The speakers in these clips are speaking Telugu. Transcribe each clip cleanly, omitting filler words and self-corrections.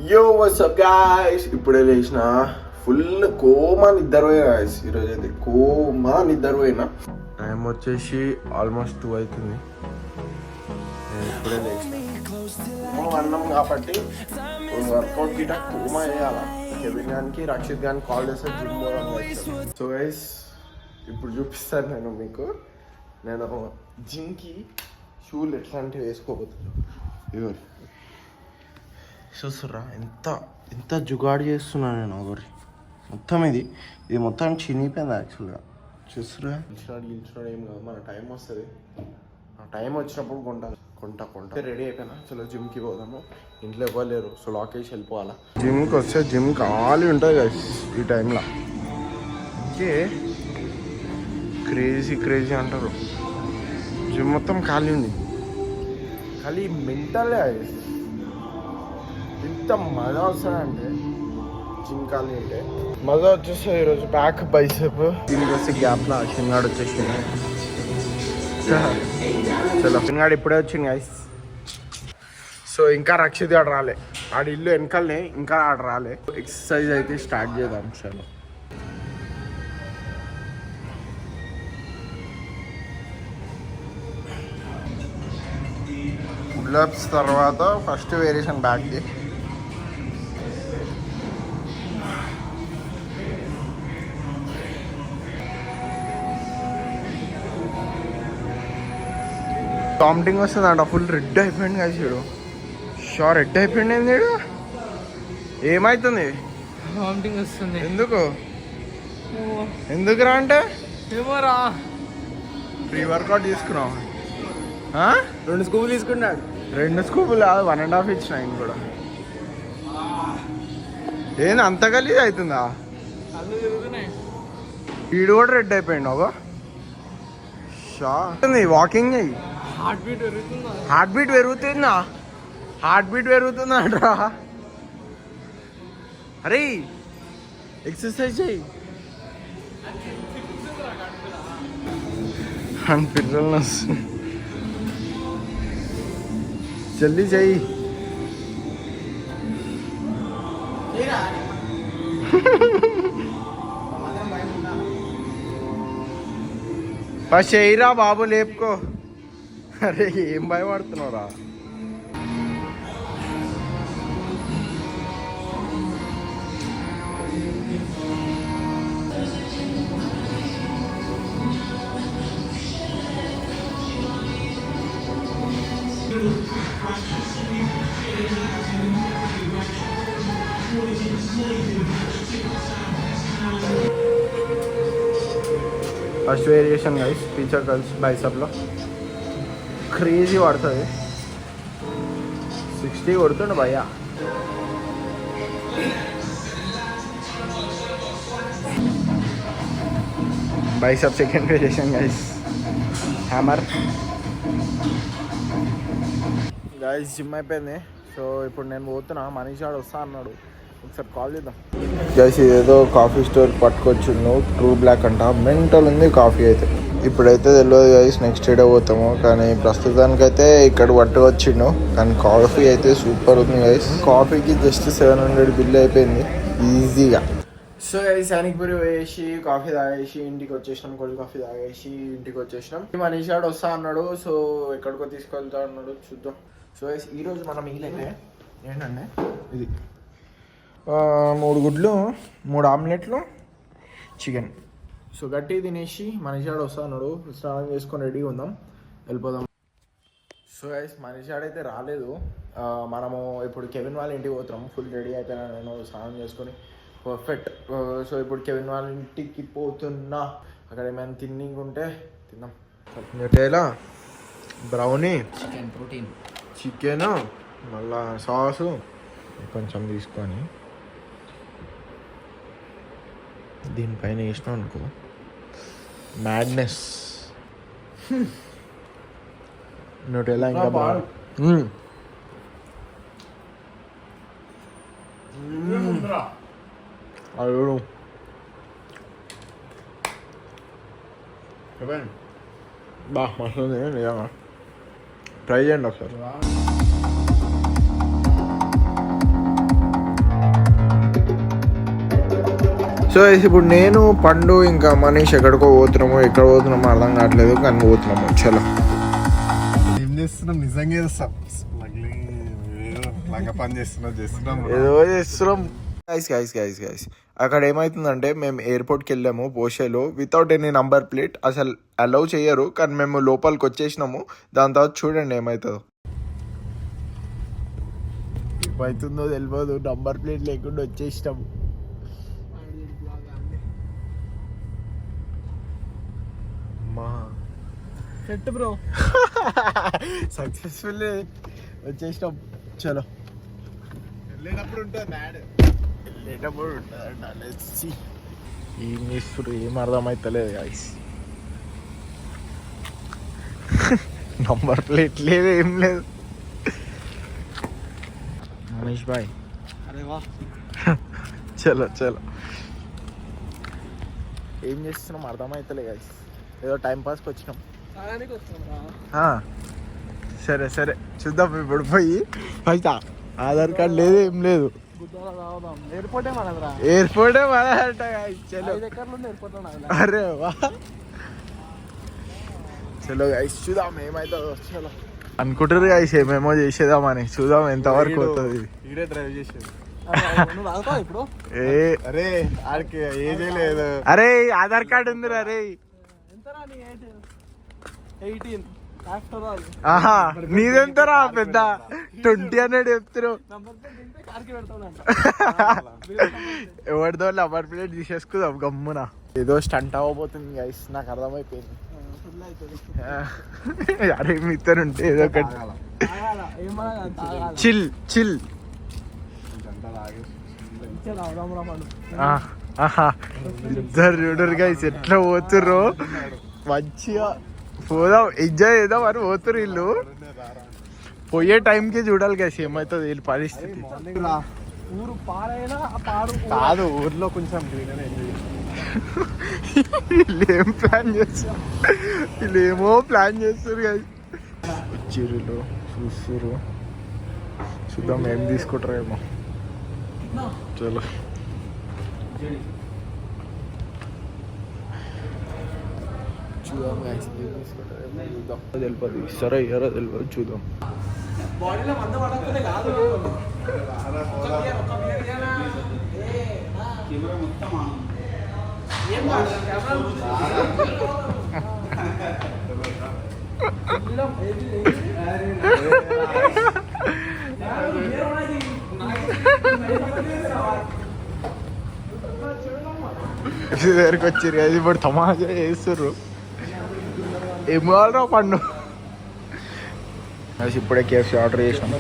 యో వాట్సప్ గాయ్స్, ఇప్పుడే లేచిన. ఫుల్ కోమా నిద్రపోయినా గాయ్స్. ఈరోజు అయితే కోమా నిద్రపోయినా. టైం వచ్చేసి ఆల్మోస్ట్ 2 అవుతుంది. నేను ఇప్పుడే లేచిన. అన్నం కాబట్టి వర్కౌట్ గిట కోమా వేయాలా. కెవిన్ గానికి రక్షిత్ గానికి కాల్ చేస్తే జిమ్ పోదాం. సో గైస్ ఇప్పుడు చూపిస్తాను నేను మీకు. నేను జిమ్కి షూలు ఎట్లాంటివి వేసుకోబోతున్నాను. ఇవ్వ చూస్తుర్రా ఎంత ఎంత జుగాడు చేస్తున్నాను నేను. ఒకరి మొత్తం ఇది మొత్తం చినిగిపోయింది యాక్చువల్గా. చూస్తురా గెలిచినాడు ఏం కాదు, మన టైం వస్తుంది. ఆ టైం వచ్చినప్పుడు కొంటా రెడీ అయిపోయినా. చలో జిమ్కి పోదాము. ఇంట్లో ఇవ్వలేరు, సో లాక్ వేసి వెళ్ళిపోవాలా. జిమ్కి వస్తే జిమ్ ఖాళీ ఉంటుంది కదా ఈ టైంలో. ఓకే, క్రేజీ అంటారు. జిమ్ మొత్తం ఖాళీ ఉంది. ఖాళీ మెంటలే. ఎంత మజా వస్తుందంటే జిమ్ ఖాళీ అంటే మజా వచ్చేస్తుంది. ఈరోజు బ్యాక్ బైసెప్ దీనికి వస్తే గ్యాప్లో షిన్గాడు వచ్చేసింది. చలో షిన్గాడు ఇప్పుడే వచ్చింది గైస్. సో ఇంకా రక్షిత్ ఆడ రాలే. ఆడ ఇల్లు వెనకాలనే, ఇంకా ఆడ రాలే. ఎక్సర్సైజ్ అయితే స్టార్ట్ చేద్దాం. చలో పుల్అప్స్ తర్వాత ఫస్ట్ వేరియేషన్ బ్యాక్ది. వామిటింగ్ వస్తుందంట. ఫుల్ రెడ్ అయిపోయింది కదా చూడు. షోర్ రెడ్ అయిపోయింది. ఏంది ఏమవుతుంది? వామిటింగ్ వస్తుంది. ఎందుకురా అంటే ఏమోరా, ప్రీ వర్కౌట్ తీసుకున్నావు. 2 స్కూపులు తీసుకున్నాడు. 2 స్కూపులు కాదు, 1.5 ఇచ్చిన. ఆయన కూడా ఏంది అంత గలీజ్ అవుతుందా? కళ్ళు తిరుగుతున్నాయి. వీడు కూడా రెడ్ అయిపోయింది. ఒక షా వాకింగ్ అయ్యి హార్ట్ బీట్ పెరుగుతుందా? హార్ట్ బీట్ పెరుగుతుందా? అరే ఎక్సర్సైజ్ చెయ్యి అని పిల్లలు వస్తుంది. జల్దీ చెయ్యి. ఫస్ట్ చెయ్యిరా బాబు, లేపుకో. అరే ఏం భయపడుతున్నావురా? First variation guys, preacher curls బైసప్లో క్రేజీ పడుతుంది. 60 కొడుతుండు భయ్యా. Bicep second variation guys, hammer. Guys gym అయిపోయింది. సో ఇప్పుడు నేను పోతున్నా. మనీష్ గాడు వస్తా అన్నాడు, ఒకసారి కాల్ చేద్దాం. గైస్ ఇదేదో కాఫీ స్టోర్ పట్టుకొచ్చిండు, ట్రూ బ్లాక్ అంట. మెంటల్ ఉంది కాఫీ అయితే. ఇప్పుడైతే తెలియదు గైస్, నెక్స్ట్ డే పోతాము. కానీ ప్రస్తుతానికైతే ఇక్కడ పట్టుకొచ్చిండు. కానీ కాఫీ అయితే సూపర్ ఉంది గైస్. కాఫీకి జస్ట్ 700 బిల్ అయిపోయింది ఈజీగా. సో గైస్ సైనిక్పురి వేసి కాఫీ తాగేసి ఇంటికి వచ్చేసినాం. కోల్డ్ కాఫీ తాగేసి ఇంటికి వచ్చేసినాం. మనీష్ గాడు వస్తా అన్నాడు, సో ఎక్కడికో తీసుకెళ్తా అన్నాడు, చూద్దాం. సో గైస్ ఈరోజు మనం మిగిలితే ఏంటంటే ఇది 3 గుడ్లు, 3 ఆమ్లెట్లు, చికెన్. సో గట్టి తినేసి మనీష్ గాడు వస్తా అన్నాడు. స్నానం చేసుకొని రెడీగా ఉందాం, వెళ్ళిపోదాం. సో గైస్ మనీష్ గాడు అయితే రాలేదు. మనము ఇప్పుడు కెవిన్ వాళ్ళ ఇంటికి పోతున్నాం. ఫుల్ రెడీ అయిపోయినా నేను, స్నానం చేసుకొని పర్ఫెక్ట్. సో ఇప్పుడు కెవిన్ వాళ్ళ ఇంటికి పోతున్నా. అక్కడ ఏమైనా తిన్నింగ్ ఉంటే తిన్నాం. ఎలా బ్రౌనీ, చికెన్ ప్రోటీన్, చికెన్, మళ్ళా సాసు కొంచెం తీసుకొని దీనిపైన వేసినాం అనుకో, మ్యాడ్నెస్. నోటెలా ఇంకా బాగా. అడుగు బా మస్తు ఉంది నిజంగా. ట్రై చేయండి ఒకసారి. సో ఇప్పుడు నేను పండు ఇంకా మనీష్ ఎక్కడికో పోతున్నాము, ఎక్కడ పోతున్నామో అర్థం కావట్లేదు, కానీ పోతున్నాము. చలో ఏం చేస్తున్నాం? నిజంగా చేస్తాం, పని చేస్తున్నాం, ఏదో చేస్తున్నాం. గైస్ అక్కడ ఏమవుతుందంటే మేము ఎయిర్పోర్ట్కి వెళ్ళాము పోషేలో వితౌట్ ఎనీ నంబర్ ప్లేట్, అసలు అలౌ చేయరు, కానీ మేము లోపలికి వచ్చేసినాము. దాని తర్వాత చూడండి ఏమవుతుందో. ఏమవుతుందో తెలియదు, నంబర్ ప్లేట్ లేకుండా వచ్చేసినాము. సెట్ బ్రో, సక్సెస్ఫుల్ వచ్చేసినాం. చలో వెళ్ళేటప్పుడు ఉంటుంది మ్యాడ్, వెళ్ళేటప్పుడు ఉంటుంది. ఏం చేస్తున్నారు ఏం అర్థమవుతలేదు గాయస్. నంబర్ ప్లేట్ లేదు, ఏం లేదు. మనీష్ బాయ్, అరే వా, చలో ఏం చేస్తున్నాం అర్థమవుతలే గాయస్, ఏదో టైం పాస్కి వచ్చినాం. తాగడానికి వస్తున్నాం రా. సరే చూద్దాం. ఇప్పుడు పోయి ఫస్ట్ ఆధార్ కార్డ్ లేదు, ఏం లేదు. గుద్దాల తాగుదాం. ఎయిర్పోర్టే మనదిరా. ఎయిర్పోర్టే మనదంట గాయస్. చలో 5 ఎకర్లు ఉంది ఎయిర్పోర్ట్ లో. అరే వా, చలో గైస్ చూద్దాం ఏమైతుందో. చలో అనుకుంటారు గైస్ ఏమేమో చేసేదామని, చూద్దాం ఎంతవరకు అవుతుంది. ఈడే డ్రైవ్ చేసేది. నువ్వు తాగుతావు ఇప్పుడు? అరే ఆడికి ఏజ్ లేదు. అరే ఆధార్ కార్డు ఉంది. అరే ఎంతరా నీ ఏజ్? 18. ఆఫ్టర్ ఆల్ ఆహా, నీదెంతరా పెద్ద 20 అన్నాడు చెప్తారు. నంబర్ ప్లేట్ తింటే కార్కి పెడతాడంట. ఎవరిదో నంబర్ ప్లేట్ తీసేసుకుందాం గమ్మున. ఏదో స్టంట్ అవ్వబోతుంది గైస్, నాకు అర్థమైపోయింది. ఫుల్ అవుతుంది. అరే మీతో ఉంటే ఏదో ఒకటి తాగాల, ఏమన్నా తాగాల. చిల్ ఇచ్చే తాగుదాం రా మనం. ఆహా, ఇద్దరు చూడరు గైస్ ఎట్లా పోతుర్రో. మంచిగా పోదాం, ఎంజాయ్ చేద్దాం అని పోతురు వీళ్ళు. పోయే టైంకి చూడాలి గైస్ ఏమవుతుంది వీళ్ళ పరిస్థితి. ఊరు పాడైనా పాడు కాదు, ఊర్లో కొంచెం గ్రీనరీ ఎంజాయ్ వీళ్ళు ఏం ప్లాన్ చేస్తారు, వీళ్ళు ఏమో ప్లాన్ చేస్తారు గైస్. చిరులు చూస్తురు, చూద్దాం ఏం తీసుకుంటారేమో. చలో చూద్దాం గైస్ ఏం తీసుకుంటారేమో, చూద్దాం. తెలియదు ఇస్తారా ఇయ్యారా తెలియదు, చూద్దాం. బాడీలో మంద పడకపోతే కాదు. ఏం కాదు, దగ్గరికి వచ్చారు కదా, ఇప్పుడు తమాషా చేస్తుర్రు. ఏం కావాలరా పండు. ఇప్పుడే కేఎఫ్సీ ఆర్డర్ చేసినాం.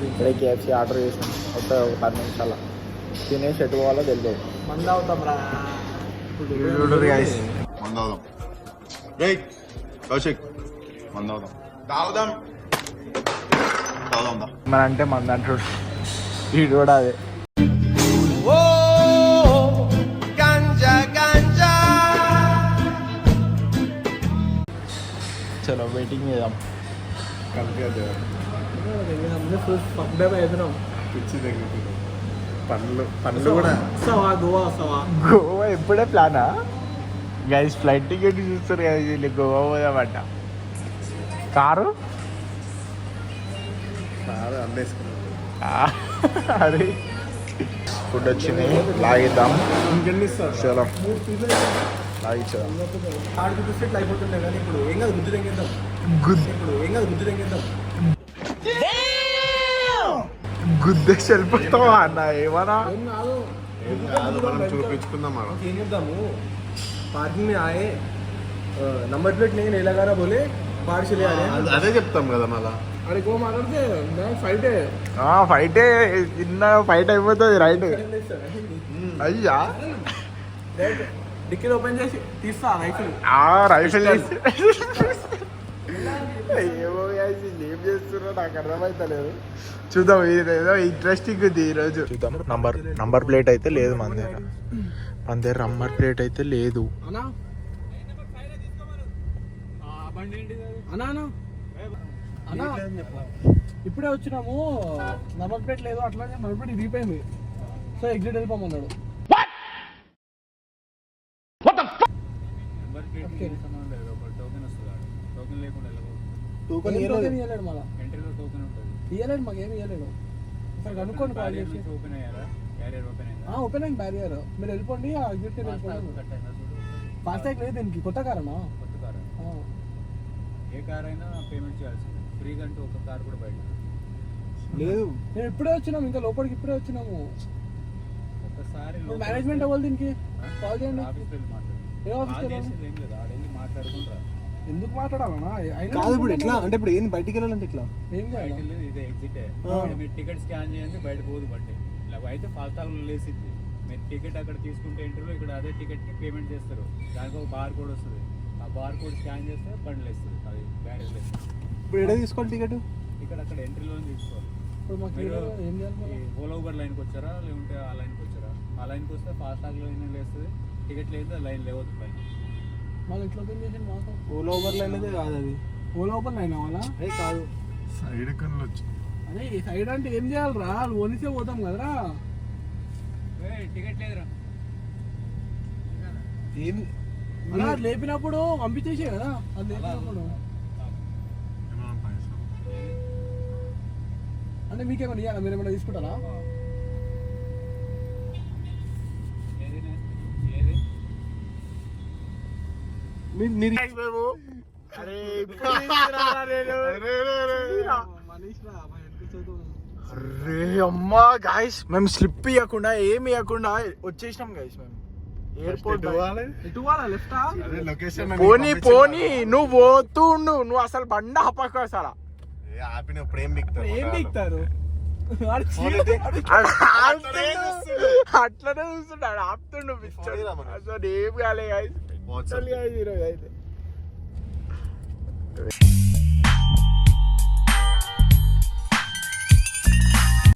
ఇప్పుడే కేఎఫ్సీ ఆర్డర్ చేసినాం. ఒక 10 నిమిషాల తినేసి ఎటు పోవాలో తెలియదు. మంద అవుతాం రా. చూడరు గైస్. మందవుదాం రైట్ కౌశిక్, మందవుదాం తాగుదాం మన అంటే మన దాంట్లో వీడు కూడా అదే. చలో వెయిటింగ్ చేద్దాం. కలిపి పిచ్చి తగ్గుతుంది. పండ్లు కూడా గోవా వస్తావా? గోవా ఎప్పుడే ప్లానా గైస్? ఫ్లైట్ టికెట్ చూస్తారు కదా వీళ్ళు, గోవా పోదామంట. కారు అరే ఫుడ్ వచ్చింది, లాగిద్దాం. ఇంకెన్ని ఇస్తారు? చలో లాగిచ్చేద్దాం. ఆడికి బిస్కెట్లు అయిపోతుండే కానీ ఇప్పుడు ఏం కాదు, గుద్దు తెంగేద్దాం. ఇప్పుడు ఏం కాదు, గుద్దు తెంగేద్దాం. గుద్దేసి వెళ్ళిపోతావా అన్న? ఏమన్నా ఏం కాదు, మనం చూపించుకుందాం. ఏం చేద్దాము, पार्किंग में आए, नंबर प्लेट नहीं नहीं लगा रहा, बोले बाहर चले आ रहे हैं. అదే చెప్తాం కదా మళ్ళా. अरे को मारते फाइट है. ఫైటే చిన్న ఫైట్ అయిపోతుంది రైట్. అయ్యా డిక్కీ ఓపెన్ చేసి తీస్తా రైఫిల్. రైఫిల్ ఏమో ఏం చేస్తున్నా నాకు అర్థమైతలేదు. చూద్దాం, ఏదో ఇంట్రెస్టింగ్ ఉంది ఈరోజు. చూద్దాం. నంబర్ ప్లేట్ అయితే లేదు మన దగ్గర. నంబర్ ప్లేట్ అయితే లేదు. ఇప్పుడే వచ్చినాము, నంబర్ ప్లేట్ లేదు. అట్లా నంబర్ ప్లేట్ ఇరిగిపోయింది. సో ఎగ్జిట్ వెళ్ళిపోమన్నాడు. టోకెన్ ఇవ్వలేడు మళ్ళీ, ఇవ్వలేడు, మాకేమి ఇవ్వలేడు. ఒకసారి కనుక్కోండి కాల్ చేసి. ఓపెన్ అయింది బ్యారియర్, మీరు వెళ్ళిపోండి, ఆ ఎగ్జిట్ వెళ్ళిపోండి. ఫాస్టాగ్ లేదు దీనికి, కొత్త కారనా? ఏ కార్ అయినా పేమెంట్ చేయాల్సింది, ఫ్రీగా అంటే ఒక కార్ కూడా బయట లేదు. మేము ఇప్పుడే వచ్చినాము, ఇంకా లోపలికి ఇప్పుడే వచ్చినాము. ఒకసారి మేనేజ్మెంట్ అవ్వాలి దీనికి కాల్ చేయండి. ఆఫీస్కి వెళ్ళి మాట్లాడు. ఏ ఆఫీస్కి ఏం లేదు, ఆడెళ్ళి మాట్లాడుకుంటా. ఎందుకు మాట్లాడాలన్నా? కాదు ఇప్పుడు ఎట్లా అంటే ఇప్పుడు ఏం బయటికి వెళ్ళాలంటే ఎట్లా ఏం చేయాలి? ఇదే ఎగ్జిటే, మీరు టికెట్ స్కాన్ చేయండి, బయట పోదు బట్టి. ఇలా అయితే ఫాల్తాలు లేసిద్ది. మీరు టికెట్ అక్కడ తీసుకుంటే ఇంటర్వ్యూ, ఇక్కడ అదే టికెట్కి పేమెంట్ చేస్తారు. దానికి ఒక బార్ కోడ్ వస్తుంది, ఆ బార్ కోడ్ స్కాన్ చేస్తే బండ్లు వేస్తుంది, అది బ్యారేజ్ వేస్తుంది. ఇప్పుడు ఎక్కడ తీసుకోవాలి టికెట్? ఇక్కడ అక్కడ ఎంట్రీలోనే తీసుకోవాలి. ఇప్పుడు మాకు ఏం చేయాలి? ఓలా ఊబర్ లైన్కి వచ్చారా, లేకుంటే ఆ లైన్కి వచ్చారా? ఆ లైన్కి వస్తే ఫాస్టాగ్ లైన్ లేస్తుంది, టికెట్ లేదు, లైన్ లేవద్దు పైన. మళ్ళీ ఇట్లా ఓపెన్ చేసి మాకు ఓలా ఊబర్ లైన్ అయితే కాదు, అది ఓలా ఊబర్ లైన్ అవ్వాలా? అది కాదు, సైడ్ కన్నులు వచ్చి అదే ఈ సైడ్ అంటే ఏం చేయాలరా? ఓనిసే పోతాం కదరా. టికెట్ లేదురా, ఏం అలా లేపినప్పుడు పంపించేసే కదా, అది లేపినప్పుడు. అంటే మీకేమైనా ఇవ్వాలా? మీరు ఏమైనా తీసుకుంటారా? అరే అమ్మా గాయస్, మేము స్లిప్ ఇవ్వకుండా ఏమి ఇవ్వకుండా వచ్చేసినాం గాయస్. మేము ఎయిర్పోర్ట్ లొకేషన్ పోనీ పోనీ, నువ్వు పోతుండు, నువ్వు అసలు బండ ఆపకు అసలు. ఆపినప్పుడు ఏం బిక్తారు? ఏం దిగుతారు? అట్లనే చూస్తున్నాడు, ఆపుతుండు అసలు ఏం కాలే గాయస్. అయితే